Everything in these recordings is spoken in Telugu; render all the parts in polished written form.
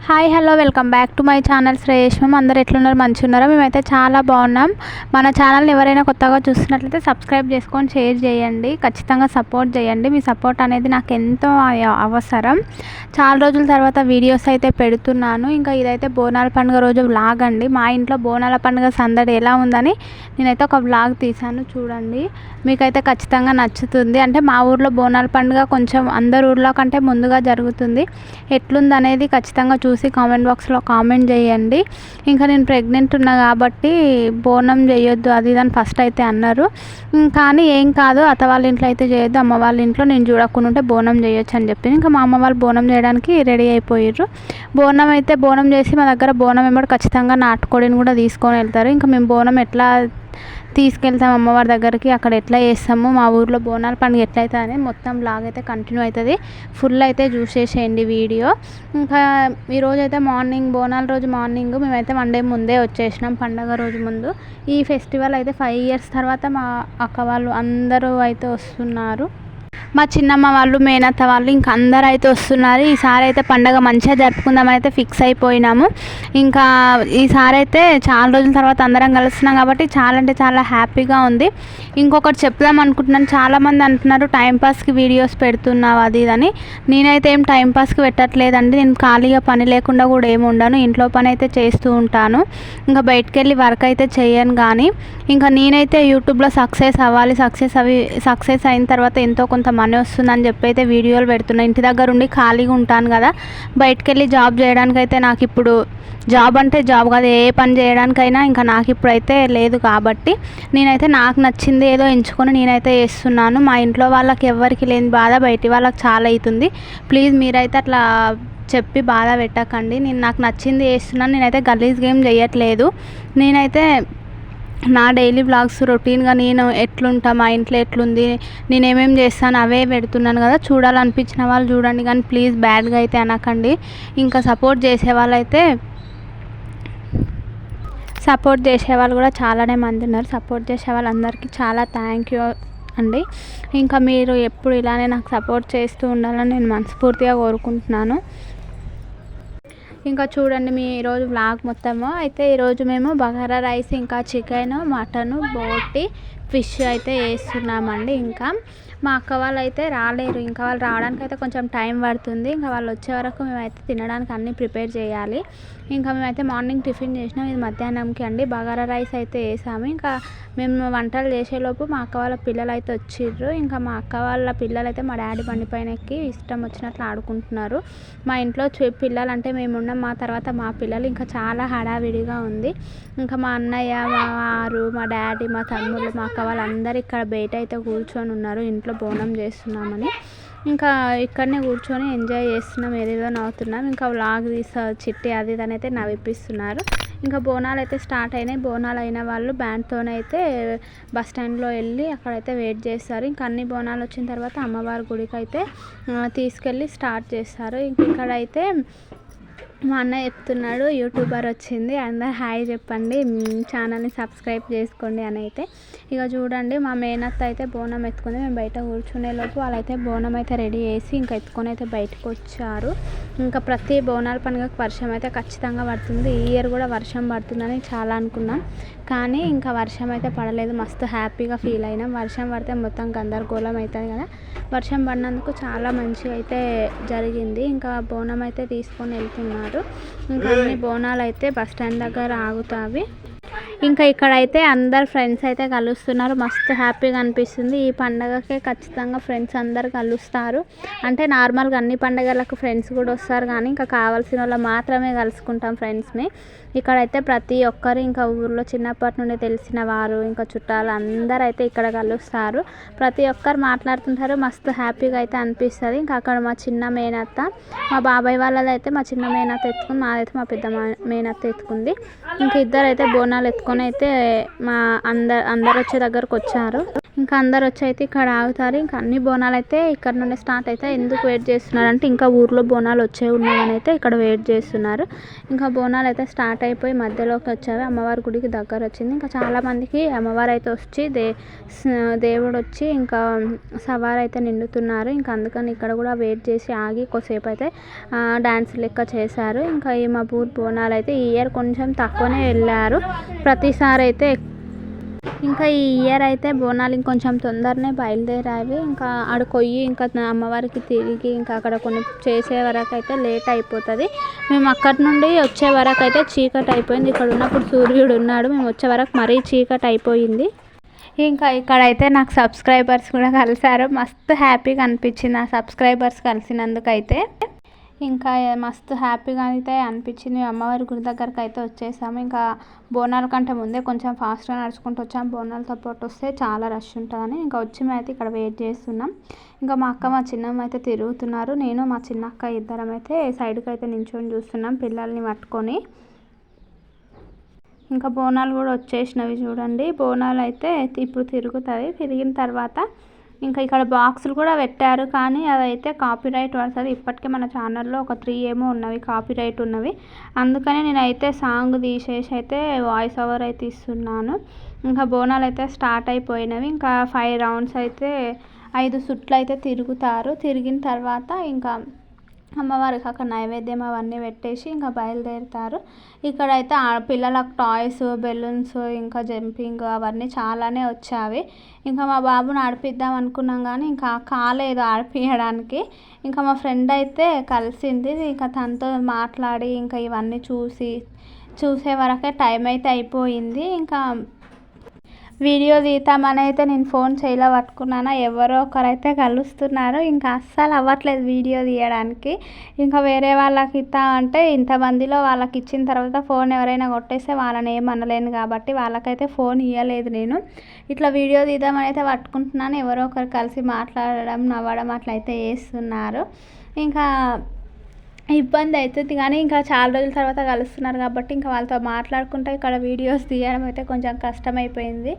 Hi hello welcome back to my channel శ్రేయస్వం. అందరు ఎట్లున్నారు? మంచిగా ఉన్నారా? మేమైతే చాలా బాగున్నాం. మన ఛానల్ని ఎవరైనా కొత్తగా చూస్తున్నట్లయితే సబ్స్క్రైబ్ చేసుకొని షేర్ చేయండి, ఖచ్చితంగా సపోర్ట్ చేయండి. మీ సపోర్ట్ అనేది నాకు ఎంతో అవసరం. చాలా రోజుల తర్వాత వీడియోస్ అయితే పెడుతున్నాను. ఇంకా ఇదైతే బోనాల పండుగ రోజు వ్లాగ్ అండి. మా ఇంట్లో బోనాల పండుగ సందడి ఎలా ఉందని నేనైతే ఒక వ్లాగ్ తీశాను, చూడండి. మీకైతే ఖచ్చితంగా నచ్చుతుంది. అంటే మా ఊర్లో బోనాల పండుగ కొంచెం అందరు ఊర్లో కంటే ముందుగా జరుగుతుంది. ఎట్లుందనేది ఖచ్చితంగా చూసి కామెంట్ బాక్స్లో కామెంట్ చేయండి. ఇంకా నేను ప్రెగ్నెంట్ ఉన్నా కాబట్టి బోనం చేయొద్దు అది ఇదని ఫస్ట్ అయితే అన్నారు. కానీ ఏం కాదు, అత్త వాళ్ళ ఇంట్లో అయితే చేయొద్దు, అమ్మ వాళ్ళ ఇంట్లో నేను చూడకుండా ఉంటే బోనం చేయొచ్చు అని చెప్పి ఇంకా మా అమ్మ వాళ్ళు బోనం చేయడానికి రెడీ అయిపోయారు. బోనం చేసి మా దగ్గర బోనం వెంబడి ఖచ్చితంగా నాటుకోడిని కూడా తీసుకొని వెళ్తారు. ఇంకా మేము బోనం ఎట్లా తీసుకెళ్తాం అమ్మవారి దగ్గరికి, అక్కడ ఎట్లా చేస్తాము, మా ఊర్లో బోనాల పండుగ ఎట్లయితే అని మొత్తం బ్లాగ్ అయితే కంటిన్యూ అవుతుంది. ఫుల్ అయితే చూసేసేయండి వీడియో. ఇంకా ఈరోజు అయితే మార్నింగ్ బోనాల రోజు మార్నింగ్ మేమైతే 1 డే ముందే వచ్చేసినాం, పండగ రోజు ముందు. ఈ ఫెస్టివల్ అయితే 5 years తర్వాత మా అక్క వాళ్ళు అందరూ అయితే వస్తున్నారు. మా చిన్నమ్మ వాళ్ళు, మేనత్త వాళ్ళు ఇంకా అందరూ అయితే వస్తున్నారు. ఈసారి అయితే పండగ మంచిగా జరుపుకుందామని అయితే ఫిక్స్ అయిపోయినాము. ఇంకా ఈసారి అయితే చాలా రోజుల తర్వాత అందరం కలుస్తున్నాం కాబట్టి చాలా అంటే చాలా హ్యాపీగా ఉంది. ఇంకొకటి చెప్దాం అనుకుంటున్నాను, చాలామంది అంటున్నారు టైంపాస్కి వీడియోస్ పెడుతున్నావు అది ఇదని. నేనైతే ఏం టైంపాస్కి పెట్టట్లేదండి. నేను ఖాళీగా పని లేకుండా కూడా ఏమి ఉండను, ఇంట్లో పని అయితే చేస్తూ ఉంటాను. ఇంకా బయటకు వెళ్ళి వర్క్ అయితే చేయను. కానీ ఇంకా నేనైతే యూట్యూబ్లో సక్సెస్ అవ్వాలి, సక్సెస్ అయిన తర్వాత ఎంతో కొంత మనీ వస్తుందని చెప్పి అయితే వీడియోలు పెడుతున్నా. ఇంటి దగ్గర ఉండి ఖాళీగా ఉంటాను కదా, బయటకు వెళ్ళి జాబ్ చేయడానికైతే నాకు ఇప్పుడు జాబ్ అంటే జాబ్ కాదు, ఏ పని చేయడానికైనా ఇంకా నాకు ఇప్పుడైతే లేదు. కాబట్టి నేనైతే నాకు నచ్చింది ఏదో ఎంచుకొని నేనైతే చేస్తున్నాను. మా ఇంట్లో వాళ్ళకి ఎవరికి లేని బాధ బయటి వాళ్ళకి చాలా అవుతుంది. ప్లీజ్ మీరైతే అట్లా చెప్పి బాధ పెట్టకండి. నేను నాకు నచ్చింది చేస్తున్నాను. నేనైతే గలీజ్ గేమ్ చేయట్లేదు. నేనైతే నా డైలీ వ్లాగ్స్ రొటీన్గా నేను ఎట్లుంటా, మా ఇంట్లో ఎట్లుంది, నేను ఏమేమి చేస్తాను అవే పెడుతున్నాను కదా. చూడాలనిపించిన వాళ్ళు చూడండి, కానీ ప్లీజ్ బ్యాడ్గా అయితే అనకండి. ఇంకా సపోర్ట్ చేసే వాళ్ళు కూడా చాలానే మంది ఉన్నారు. సపోర్ట్ చేసే వాళ్ళందరికీ చాలా థ్యాంక్ యూ అండి. ఇంకా మీరు ఎప్పుడు ఇలానే నాకు సపోర్ట్ చేస్తూ ఉండాలని నేను మనస్ఫూర్తిగా కోరుకుంటున్నాను. ఇంకా చూడండి మీ ఈరోజు వ్లాగ్ మొత్తము అయితే ఈరోజు మేము బగారా రైస్, ఇంకా చికెన్, మటన్, బోటి, ఫిష్ అయితే వేస్తున్నామండి. ఇంకా మా అక్క వాళ్ళు అయితే రాలేరు, ఇంకా వాళ్ళు రావడానికి అయితే కొంచెం టైం పడుతుంది. ఇంకా వాళ్ళు వచ్చే వరకు మేమైతే తినడానికి అన్నీ ప్రిపేర్ చేయాలి. ఇంకా మేమైతే మార్నింగ్ టిఫిన్ చేసినాం, ఇది మధ్యాహ్నంకి అండి. బగారా రైస్ అయితే వేసాము. ఇంకా మేము వంటలు చేసేలోపు మా అక్క వాళ్ళ పిల్లలు అయితే వచ్చిర్రు. ఇంకా మా అక్క వాళ్ళ పిల్లలు అయితే మా డాడీ బండి పైన ఎక్కి ఇష్టం వచ్చినట్లు ఆడుకుంటున్నారు. మా ఇంట్లో పిల్లలు అంటే మేము ఉన్నాం, మా తర్వాత మా పిల్లలు, ఇంకా చాలా హడావిడిగా ఉంది. ఇంకా మా అన్నయ్య, మా వారు, మా డాడీ, మా తమ్ముళ్ళు, మా అక్క వాళ్ళందరూ ఇక్కడ బయట అయితే కూర్చొని ఉన్నారు, ఇంట్లో బోనం చేస్తున్నామని. ఇంకా ఇక్కడనే కూర్చొని ఎంజాయ్ చేస్తున్నాం, ఏదేదో నవ్వుతున్నాం. ఇంకా వ్లాగ్ చిట్టి అది ఇదని అయితే నవ్విపిస్తున్నారు. ఇంకా బోనాలు అయితే స్టార్ట్ అయినాయి. బోనాలు అయిన వాళ్ళు బ్యాండ్తోనైతే బస్ స్టాండ్లో వెళ్ళి అక్కడైతే వెయిట్ చేస్తారు. ఇంకా అన్ని బోనాలు వచ్చిన తర్వాత అమ్మవారి గుడికి అయితే తీసుకెళ్ళి స్టార్ట్ చేస్తారు. ఇంక ఇక్కడైతే మా అన్న చెప్తున్నాడు, యూట్యూబర్ వచ్చింది, అందరు హాయ్ చెప్పండి, ఛానల్ని సబ్స్క్రైబ్ చేసుకోండి అని అయితే. ఇక చూడండి మా మేనత్త అయితే బోనం ఎత్తుకుంది. మేము బయట కూర్చునే లోపు వాళ్ళైతే బోనం అయితే రెడీ చేసి ఇంకా ఎత్తుకొని అయితే బయటకు వచ్చారు. ఇంకా ప్రతి బోనాల పండుగకు వర్షం అయితే ఖచ్చితంగా పడుతుంది. ఈ ఇయర్ కూడా వర్షం పడుతుందని చాలా అనుకున్నాం, కానీ ఇంకా వర్షం అయితే పడలేదు. మస్తు హ్యాపీగా ఫీల్ అయినాం. వర్షం పడితే మొత్తం గందరగోళం అవుతుంది కదా, వర్షం పడినందుకు చాలా మంచిగా అయితే జరిగింది. ఇంకా బోనం అయితే తీసుకొని వెళ్తున్నారు. ఇంకా అన్ని బోనాలు అయితే బస్ స్టాండ్ దగ్గర ఆగుతావి. ఇంకా ఇక్కడైతే అందరు ఫ్రెండ్స్ అయితే కలుస్తున్నారు, మస్తు హ్యాపీగా అనిపిస్తుంది. ఈ పండగకే ఖచ్చితంగా ఫ్రెండ్స్ అందరు కలుస్తారు. అంటే నార్మల్గా అన్ని పండగలకు ఫ్రెండ్స్ కూడా వస్తారు, కానీ ఇంకా కావాల్సిన వాళ్ళు మాత్రమే కలుసుకుంటాం ఫ్రెండ్స్ని. ఇక్కడైతే ప్రతి ఒక్కరు ఇంకా ఊర్లో చిన్నప్పటి నుండి తెలిసిన వారు, ఇంకా చుట్టాలు అందరూ అయితే ఇక్కడ కలుస్తారు. ప్రతి ఒక్కరు మాట్లాడుతుంటారు, మస్తు హ్యాపీగా అయితే అనిపిస్తుంది. ఇంకా అక్కడ మా చిన్న మేనత్త, మా బాబాయ్ వాళ్ళదైతే మా చిన్న మేనత్త ఎత్తుకుంది, మాదైతే మా పెద్ద మేనత్త ఎత్తుకుంది. ఇంకా ఇద్దరు అయితే బోనాలు ఎత్తుకొని తీసుకొని అయితే మా అందరు వచ్చే దగ్గరకు వచ్చారు. ఇంకా అందరు వచ్చి అయితే ఇక్కడ ఆగుతారు. ఇంకా అన్ని బోనాలు అయితే ఇక్కడ నుండి స్టార్ట్ అయితే ఎందుకు వెయిట్ చేస్తున్నారు అంటే ఇంకా ఊర్లో బోనాలు వచ్చే ఉన్నాయని అయితే ఇక్కడ వెయిట్ చేస్తున్నారు. ఇంకా బోనాలు అయితే స్టార్ట్ అయిపోయి మధ్యలోకి వచ్చారు. అమ్మవారి గుడికి దగ్గర వచ్చింది. ఇంకా చాలామందికి అమ్మవారు అయితే వచ్చి దేవుడు వచ్చి ఇంకా సవారు అయితే నిండుతున్నారు. ఇంకా అందుకని ఇక్కడ కూడా వెయిట్ చేసి ఆగి కొద్దిసేపు అయితే డ్యాన్స్ లెక్క చేశారు. ఇంకా ఈ మా ఊరు బోనాలు అయితే ఈ ఇయర్ కొంచెం తక్కువనే వెళ్ళారు. ప్రతిసారి అయితే ఇంకా ఈ ఇయర్ అయితే బోనాలు ఇంకొంచెం తొందరనే బయలుదేరావి. ఇంకా ఆడ కొయ్యి ఇంకా అమ్మవారికి తిరిగి ఇంకా అక్కడ కొన్ని చేసే వరకు అయితే లేట్ అయిపోతుంది. మేము అక్కడి నుండి వచ్చే వరకు అయితే చీకటి అయిపోయింది. ఇక్కడ ఉన్నప్పుడు సూర్యుడు ఉన్నాడు. మేము వచ్చే వరకు మరీ చీకటి అయిపోయింది. ఇంకా ఇక్కడైతే నాకు సబ్స్క్రైబర్స్ కూడా కలిసారు. మస్తు హ్యాపీగా అనిపించింది ఆ సబ్స్క్రైబర్స్ కలిసినందుకైతే. ఇంకా మస్తు హ్యాపీగా అయితే అనిపించింది. అమ్మవారి గుడి దగ్గరకు అయితే వచ్చేసాము. ఇంకా బోనాల కంటే ముందే కొంచెం ఫాస్ట్గా నడుచుకుంటూ వచ్చాము. బోనాలతో పాటు వస్తే చాలా రష్ ఉంటుందని ఇంకా వచ్చి మేము అయితే ఇక్కడ వెయిట్ చేస్తున్నాం. ఇంకా మా అక్క మా చిన్నమ్మ అయితే తిరుగుతున్నారు. నేను మా చిన్న అక్క ఇద్దరం అయితే సైడ్కి అయితే నించొని చూస్తున్నాం పిల్లల్ని పట్టుకొని. ఇంకా బోనాలు కూడా వచ్చేసినవి చూడండి. బోనాలు అయితే ఇప్పుడు తిరుగుతాయి. తిరిగిన తర్వాత ఇంకా ఇక్కడ బాక్సులు కూడా పెట్టారు. కానీ అదైతే కాపీరైట్ పడుతుంది. ఇప్పటికే మన ఛానల్లో ఒక 3 ఏమో ఉన్నవి కాపీరైట్ ఉన్నవి. అందుకని నేనైతే సాంగ్ తీసేసి అయితే వాయిస్ ఓవర్ అయితే ఇస్తున్నాను. ఇంకా బోనాలు అయితే స్టార్ట్ అయిపోయినవి. ఇంకా 5 రౌండ్స్ అయితే 5 సుట్లు అయితే తిరుగుతారు. తిరిగిన తర్వాత ఇంకా అమ్మవారికి అక్కడ నైవేద్యం అవన్నీ పెట్టేసి ఇంకా బయలుదేరుతారు. ఇక్కడైతే పిల్లలకు టాయ్స్, బెలూన్స్, ఇంకా జంపింగ్ అవన్నీ చాలానే వచ్చావి. ఇంకా మా బాబుని ఆడిపిద్దాం అనుకున్నాం కానీ ఇంకా కాలేదు ఆడిపించడానికి. ఇంకా మా ఫ్రెండ్ అయితే కలిసింది. ఇంకా తనతో మాట్లాడి ఇంకా ఇవన్నీ చూసే వరకే టైం అయితే అయిపోయింది. ఇంకా వీడియో తీద్దామని అయితే నేను ఫోన్ చేయిలో పట్టుకున్నాను. ఎవరో ఒకరైతే కలుస్తున్నారు. ఇంకా అస్సలు అవ్వట్లేదు వీడియో తీయడానికి. ఇంకా వేరే వాళ్ళకి ఇద్దామంటే ఇంతమందిలో వాళ్ళకి ఇచ్చిన తర్వాత ఫోన్ ఎవరైనా కొట్టేస్తే వాళ్ళని ఏమనలేను కాబట్టి వాళ్ళకైతే ఫోన్ ఇవ్వలేదు నేను. ఇట్లా వీడియో తీద్దామని అయితే పట్టుకుంటున్నాను. ఎవరో ఒకరు కలిసి మాట్లాడడం, నవ్వడం అట్లయితే చేస్తున్నారు. ఇంకా ఇబ్బంది అవుతుంది కానీ ఇంకా చాలా రోజుల తర్వాత కలుస్తున్నారు కాబట్టి ఇంకా వాళ్ళతో మాట్లాడుకుంటే ఇక్కడ వీడియోస్ తీయడం అయితే కొంచెం కష్టమైపోయింది.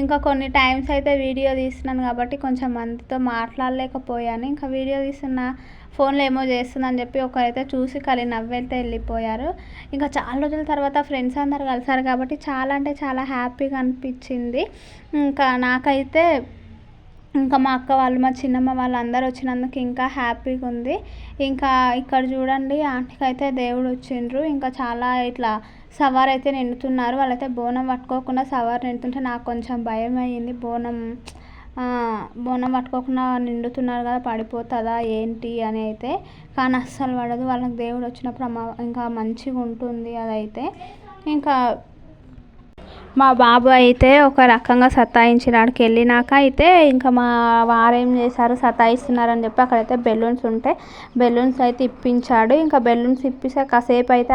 ఇంకా కొన్ని టైమ్స్ అయితే వీడియో తీస్తున్నాను కాబట్టి కొంచెం మందితో మాట్లాడలేకపోయాను. ఇంకా వీడియో తీస్తున్న ఫోన్లో ఏమో చేస్తుందని చెప్పి ఒకరైతే చూసి నవ్వైతే వెళ్ళిపోయారు. ఇంకా చాలా రోజుల తర్వాత ఫ్రెండ్స్ అందరు కలిసారు కాబట్టి చాలా అంటే చాలా హ్యాపీగా అనిపించింది. ఇంకా నాకైతే ఇంకా మా అక్క వాళ్ళు, మా చిన్నమ్మ వాళ్ళు అందరూ వచ్చినందుకు ఇంకా హ్యాపీగా ఉంది. ఇంకా ఇక్కడ చూడండి ఆంటీకి అయితే దేవుడు వచ్చిండ్రు. ఇంకా చాలా ఇట్లా సవారు అయితే నిండుతున్నారు. వాళ్ళైతే బోనం పట్టుకోకుండా సవారు నిండుతుంటే నాకు కొంచెం భయం అయ్యింది. బోనం పట్టుకోకుండా నిండుతున్నారు కదా పడిపోతుందా ఏంటి అని అయితే. కానీ అస్సలు పడదు. వాళ్ళకి దేవుడు వచ్చినప్పుడు ఇంకా మంచిగా ఉంటుంది అదైతే. ఇంకా మా బాబు అయితే ఒక రకంగా సతాయించినాడికి వెళ్ళినాక అయితే ఇంకా మా వారు ఏం చేశారు సతాయిస్తున్నారని చెప్పి అక్కడైతే బెలూన్స్ ఉంటే బెలూన్స్ అయితే ఇప్పించాడు. ఇంకా బెలూన్స్ ఇప్పిస్తే కాసేపు అయితే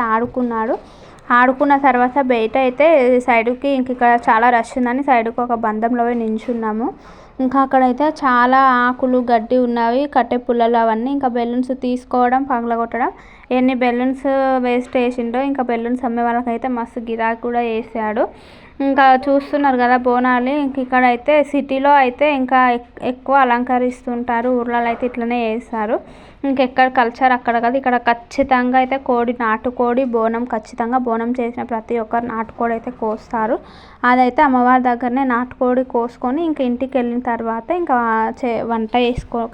ఆడుకున్న తర్వాత బయట అయితే సైడ్కి ఇంక ఇక్కడ చాలా రష్ ఉందని సైడ్కి ఒక బంధంలో నించున్నాము. ఇంకా అక్కడైతే చాలా ఆకులు గడ్డి ఉన్నవి, కట్టె పుల్లలు అవన్నీ. ఇంకా బెలూన్స్ తీసుకోవడం, పగలగొట్టడం. ఎన్ని బెలూన్స్ వేస్ట్ వేసిండో. ఇంకా బెలూన్స్ అమ్మే వాళ్ళకైతే మస్తు గిరాకీ కూడా వేసాడు. ఇంకా చూస్తున్నారు కదా బోనాలు. ఇంక ఇక్కడైతే సిటీలో అయితే ఇంకా ఎక్కువ అలంకరిస్తుంటారు. ఊర్లలో అయితే ఇట్లనే చేస్తారు. ఇంకెక్కడ కల్చర్ అక్కడ కదా. ఇక్కడ ఖచ్చితంగా అయితే నాటుకోడి బోనం, ఖచ్చితంగా బోనం చేసిన ప్రతి ఒక్కరు నాటుకోడి అయితే కోస్తారు. అదైతే అమ్మవారి దగ్గరనే నాటుకోడి కోసుకొని ఇంక ఇంటికి వెళ్ళిన తర్వాత ఇంకా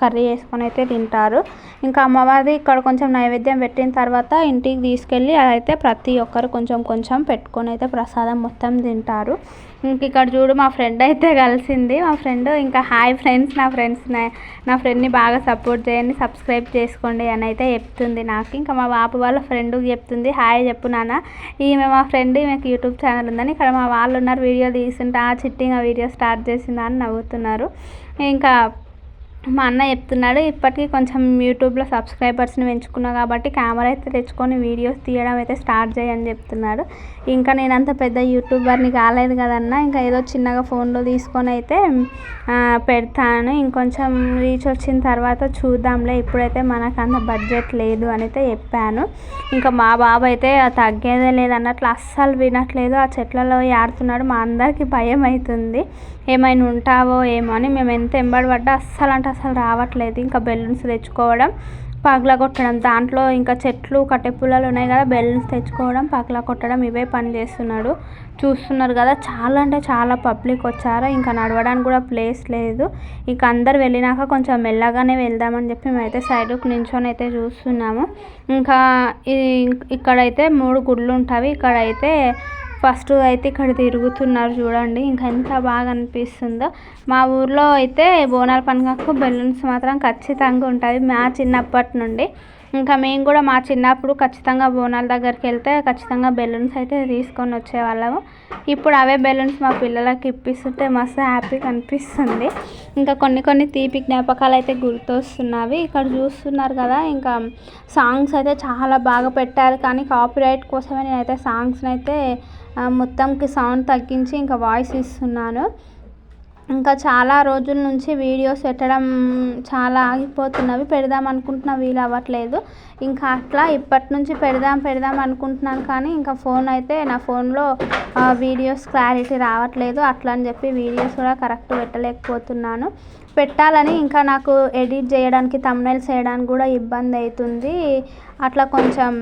కర్రీ చేసుకొని అయితే తింటారు. ఇంకా అమ్మవారి ఇక్కడ కొంచెం నైవేద్యం పెట్టిన తర్వాత ఇంటికి తీసుకెళ్ళి అదైతే ప్రతి ఒక్కరు కొంచెం కొంచెం పెట్టుకొని అయితే ప్రసాదం మొత్తం తింటారు. ఇంక ఇక్కడ చూడు మా ఫ్రెండ్ అయితే కలిసింది. మా ఫ్రెండ్ ఇంకా హాయ్ ఫ్రెండ్స్, నా ఫ్రెండ్ని బాగా సపోర్ట్ చేయండి, సబ్స్క్రైబ్ చేసుకోండి అని అయితే చెప్తుంది నాకు. ఇంకా మా బాబు వాళ్ళ ఫ్రెండ్కి చెప్తుంది హాయ్ చెప్పు నాన్న, ఈమె మా ఫ్రెండ్, ఈమెకి యూట్యూబ్ ఛానల్ ఉందని. ఇక్కడ మా వాళ్ళు ఉన్నారు వీడియో తీసుకుంటా చిట్టిగా వీడియో స్టార్ట్ చేసిందా అని నవ్వుతున్నారు. ఇంకా మా అన్న చెప్తున్నాడు, ఇప్పటికీ కొంచెం యూట్యూబ్లో సబ్స్క్రైబర్స్ని పెంచుకున్నా కాబట్టి కెమెరా అయితే తెచ్చుకొని వీడియోస్ తీయడం అయితే స్టార్ట్ చేయని చెప్తున్నాడు. ఇంకా నేను అంత పెద్ద యూట్యూబర్ని కాలేదు కదన్న, ఇంకా ఏదో చిన్నగా ఫోన్లో తీసుకొని అయితే పెడతాను, ఇంకొంచెం రీచ్ వచ్చిన తర్వాత చూద్దాంలే, ఇప్పుడైతే మనకు అంత బడ్జెట్ లేదు అని అయితే చెప్పాను. ఇంకా మా బాబు అయితే తగ్గేదే లేదన్నట్లు అస్సలు వినట్లేదు, ఆ చెట్లలో ఆడుతున్నాడు. మా అందరికీ భయం అవుతుంది ఏమైనా ఉంటావో ఏమో అని. మేము ఎంత ఎంబడి పడ్డా అస్సలు అంటే అసలు రావట్లేదు. ఇంకా బెలూన్స్ తెచ్చుకోవడం, పగలగొట్టడం, దాంట్లో ఇంకా చెట్లు కట్టెపుల్లలు ఉన్నాయి కదా, బెలూన్స్ తెచ్చుకోవడం, పగలగొట్టడం, ఇవే పని చేస్తున్నాడు. చూస్తున్నారు కదా, చాలా అంటే చాలా పబ్లిక్ వచ్చారు. ఇంకా నడవడానికి కూడా ప్లేస్ లేదు. ఇంకా అందరు వెళ్ళినాక కొంచెం మెల్లగానే వెళ్దామని చెప్పి మేమైతే సైడ్కి నించొని అయితే చూస్తున్నాము. ఇంకా ఇక్కడైతే 3 గుళ్ళు ఉంటాయి. ఇక్కడైతే ఫస్ట్ అయితే ఇక్కడ తిరుగుతున్నారు చూడండి, ఇంకా ఎంత బాగా అనిపిస్తుందో. మా ఊర్లో అయితే బోనాల పండుగకు బెలూన్స్ మాత్రం ఖచ్చితంగా ఉంటుంది మా చిన్నప్పటి నుండి. ఇంకా మేము కూడా మా చిన్నప్పుడు ఖచ్చితంగా బోనాల దగ్గరికి వెళ్తే ఖచ్చితంగా బెలూన్స్ అయితే తీసుకొని వచ్చేవాళ్ళము. ఇప్పుడు అవే బెలూన్స్ మా పిల్లలకి ఇప్పిస్తుంటే మస్తు హ్యాపీగా అనిపిస్తుంది. ఇంకా కొన్ని తీపి జ్ఞాపకాలు అయితే గుర్తొస్తున్నవి. ఇక్కడ చూస్తున్నారు కదా, ఇంకా సాంగ్స్ అయితే చాలా బాగా పెట్టారు, కానీ కాపీరైట్ కోసమే నేనైతే సాంగ్స్ని అయితే మొత్తంకి సౌండ్ తగ్గించి ఇంకా వాయిస్ ఇస్తున్నాను. ఇంకా చాలా రోజుల నుంచి వీడియోస్ పెట్టడం చాలా ఆగిపోతున్నవి, పెడదాం అనుకుంటున్నా వీలు అవ్వట్లేదు. ఇంకా అట్లా ఇప్పటి నుంచి పెడదాం అనుకుంటున్నాను, కానీ ఇంకా నా ఫోన్లో వీడియోస్ క్లారిటీ రావట్లేదు. అట్లా అని చెప్పి వీడియోస్ కూడా కరెక్ట్ పెట్టలేకపోతున్నాను. పెట్టాలని ఇంకా నాకు ఎడిట్ చేయడానికి, థంబ్నెయిల్స్ చేయడానికి కూడా ఇబ్బంది అవుతుంది. అట్లా కొంచెం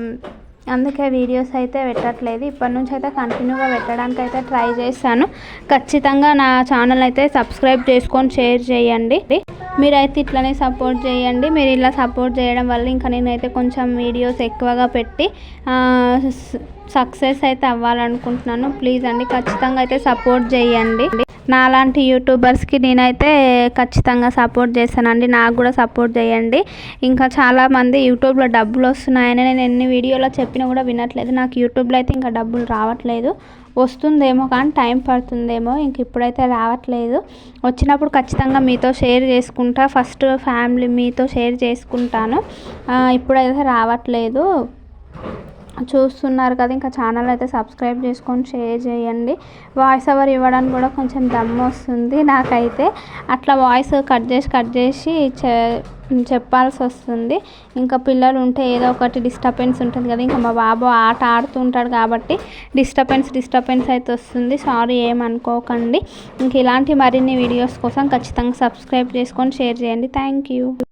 అందుకే వీడియోస్ అయితే పెట్టట్లేదు. ఇప్పటి నుంచి అయితే కంటిన్యూగా పెట్టడానికి అయితే ట్రై చేశాను. ఖచ్చితంగా నా ఛానల్ అయితే సబ్స్క్రైబ్ చేసుకొని షేర్ చేయండి. మీరైతే ఇట్లనే సపోర్ట్ చేయండి. మీరు ఇలా సపోర్ట్ చేయడం వల్ల ఇంకా నేనైతే కొంచెం వీడియోస్ ఎక్కువగా పెట్టి సక్సెస్ అయితే అవ్వాలనుకుంటున్నాను. ప్లీజ్ అండి, ఖచ్చితంగా అయితే సపోర్ట్ చేయండి. నాలాంటి యూట్యూబర్స్కి నేనైతే ఖచ్చితంగా సపోర్ట్ చేస్తానండి. నాకు కూడా సపోర్ట్ చేయండి. ఇంకా చాలామంది యూట్యూబ్లో డబ్బులు వస్తున్నాయని నేను ఎన్ని వీడియోలో చెప్పినా కూడా వినట్లేదు. నాకు యూట్యూబ్లో అయితే ఇంకా డబ్బులు రావట్లేదు. వస్తుందేమో కానీ టైం పడుతుందేమో, ఇంక ఇప్పుడైతే రావట్లేదు. వచ్చినప్పుడు ఖచ్చితంగా మీతో షేర్ చేసుకుంటా. ఫస్ట్ ఫ్యామిలీ మీతో షేర్ చేసుకుంటాను. ఇప్పుడైతే రావట్లేదు. చూస్తున్నారు కదా, ఇంకా ఛానల్ అయితే సబ్స్క్రైబ్ చేసుకొని షేర్ చేయండి. వాయిస్ ఓవర్ ఇవ్వడానికి కూడా కొంచెం దమ్ము వస్తుంది నాకైతే. అట్లా వాయిస్ కట్ చేసి చెప్పాల్సి వస్తుంది. ఇంకా పిల్లలు ఉంటే ఏదో ఒకటి డిస్టర్బెన్స్ ఉంటుంది కదా. ఇంకా మా బాబు ఆట ఆడుతుంటాడు కాబట్టి డిస్టర్బెన్స్ అయితే వస్తుంది. సారీ, ఏమనుకోకండి. ఇంక ఇలాంటి మరిన్ని వీడియోస్ కోసం ఖచ్చితంగా సబ్స్క్రైబ్ చేసుకొని షేర్ చేయండి. Thank you.